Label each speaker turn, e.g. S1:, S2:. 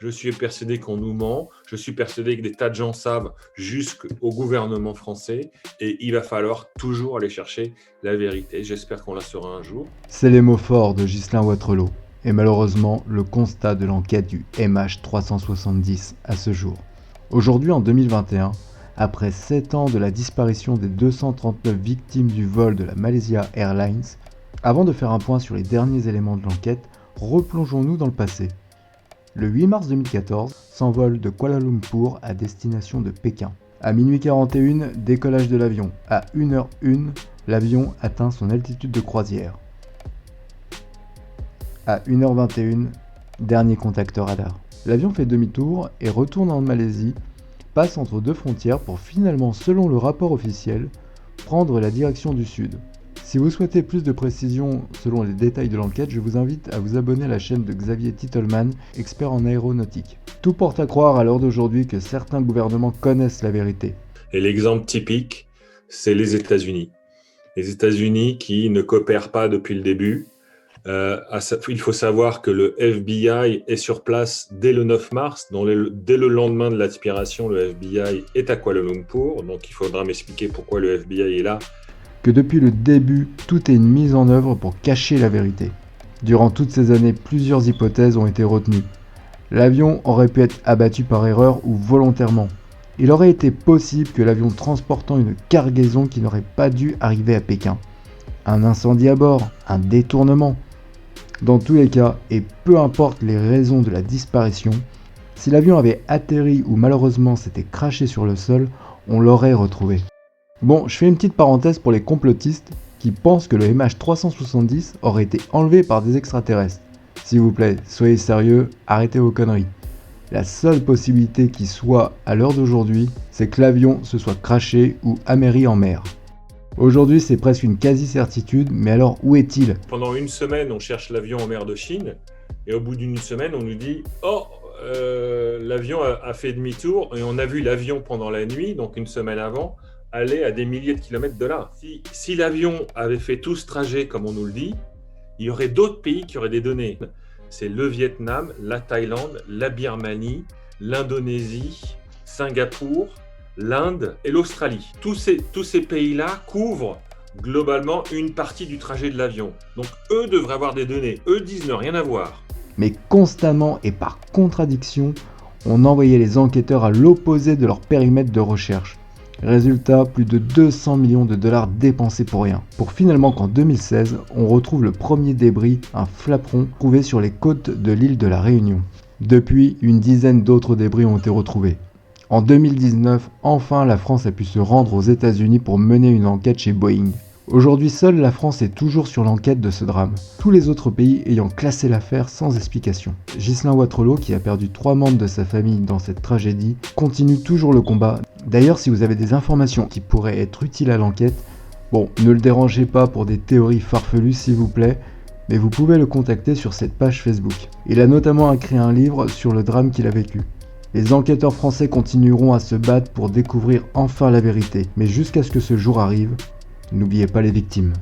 S1: Je suis persuadé qu'on nous ment. Je suis persuadé que des tas de gens savent jusqu'au gouvernement français. Et il va falloir toujours aller chercher la vérité. J'espère qu'on la saura un jour.
S2: C'est les mots forts de Ghislain Wattrelos. Et malheureusement, le constat de l'enquête du MH370 à ce jour. Aujourd'hui, en 2021, après 7 ans de la disparition des 239 victimes du vol de la Malaysia Airlines, avant de faire un point sur les derniers éléments de l'enquête, replongeons-nous dans le passé. Le 8 mars 2014, s'envole de Kuala Lumpur à destination de Pékin. À minuit 41, décollage de l'avion. À 1h01, l'avion atteint son altitude de croisière. À 1h21, dernier contact radar. L'avion fait demi-tour et retourne en Malaisie, passe entre deux frontières pour finalement, selon le rapport officiel, prendre la direction du sud. Si vous souhaitez plus de précisions selon les détails de l'enquête, je vous invite à vous abonner à la chaîne de Xavier Titelman, expert en aéronautique. Tout porte à croire à l'heure d'aujourd'hui que certains gouvernements connaissent la vérité.
S1: Et l'exemple typique, c'est les États-Unis. Les États-Unis qui ne coopèrent pas depuis le début. Il faut savoir que le FBI est sur place dès le 9 mars. Dès le lendemain de l'aspiration, le FBI est à Kuala Lumpur. Donc il faudra m'expliquer pourquoi le FBI est là.
S2: Que depuis le début, tout est une mise en œuvre pour cacher la vérité. Durant toutes ces années, plusieurs hypothèses ont été retenues. L'avion aurait pu être abattu par erreur ou volontairement. Il aurait été possible que l'avion transportant une cargaison qui n'aurait pas dû arriver à Pékin. Un incendie à bord, un détournement. Dans tous les cas, et peu importe les raisons de la disparition, si l'avion avait atterri ou malheureusement s'était crashé sur le sol, on l'aurait retrouvé. Bon, je fais une petite parenthèse pour les complotistes qui pensent que le MH370 aurait été enlevé par des extraterrestres. S'il vous plaît, soyez sérieux, arrêtez vos conneries. La seule possibilité qui soit à l'heure d'aujourd'hui, c'est que l'avion se soit crashé ou améri en mer. Aujourd'hui, c'est presque une quasi-certitude, mais alors où est-il ?
S1: Pendant une semaine, on cherche l'avion en mer de Chine, et au bout d'une semaine, on nous dit « Oh, l'avion a fait demi-tour, et on a vu l'avion pendant la nuit, donc une semaine avant, aller à des milliers de kilomètres de là. » Si l'avion avait fait tout ce trajet comme on nous le dit, il y aurait d'autres pays qui auraient des données. C'est le Vietnam, la Thaïlande, la Birmanie, l'Indonésie, Singapour, l'Inde et l'Australie. Tous ces pays-là couvrent globalement une partie du trajet de l'avion. Donc eux devraient avoir des données. Eux disent ne rien avoir.
S2: Mais constamment et par contradiction, on envoyait les enquêteurs à l'opposé de leur périmètre de recherche. Résultat, plus de 200 millions de dollars dépensés pour rien. Pour finalement qu'en 2016, on retrouve le premier débris, un flaperon, trouvé sur les côtes de l'île de la Réunion. Depuis, une dizaine d'autres débris ont été retrouvés. En 2019, enfin la France a pu se rendre aux États-Unis pour mener une enquête chez Boeing. Aujourd'hui, seule la France est toujours sur l'enquête de ce drame, tous les autres pays ayant classé l'affaire sans explication. Ghislain Wattrelos, qui a perdu 3 membres de sa famille dans cette tragédie, continue toujours le combat. D'ailleurs, si vous avez des informations qui pourraient être utiles à l'enquête, bon, ne le dérangez pas pour des théories farfelues s'il vous plaît, mais vous pouvez le contacter sur cette page Facebook. Il a notamment écrit un livre sur le drame qu'il a vécu. Les enquêteurs français continueront à se battre pour découvrir enfin la vérité, mais jusqu'à ce que ce jour arrive, n'oubliez pas les victimes.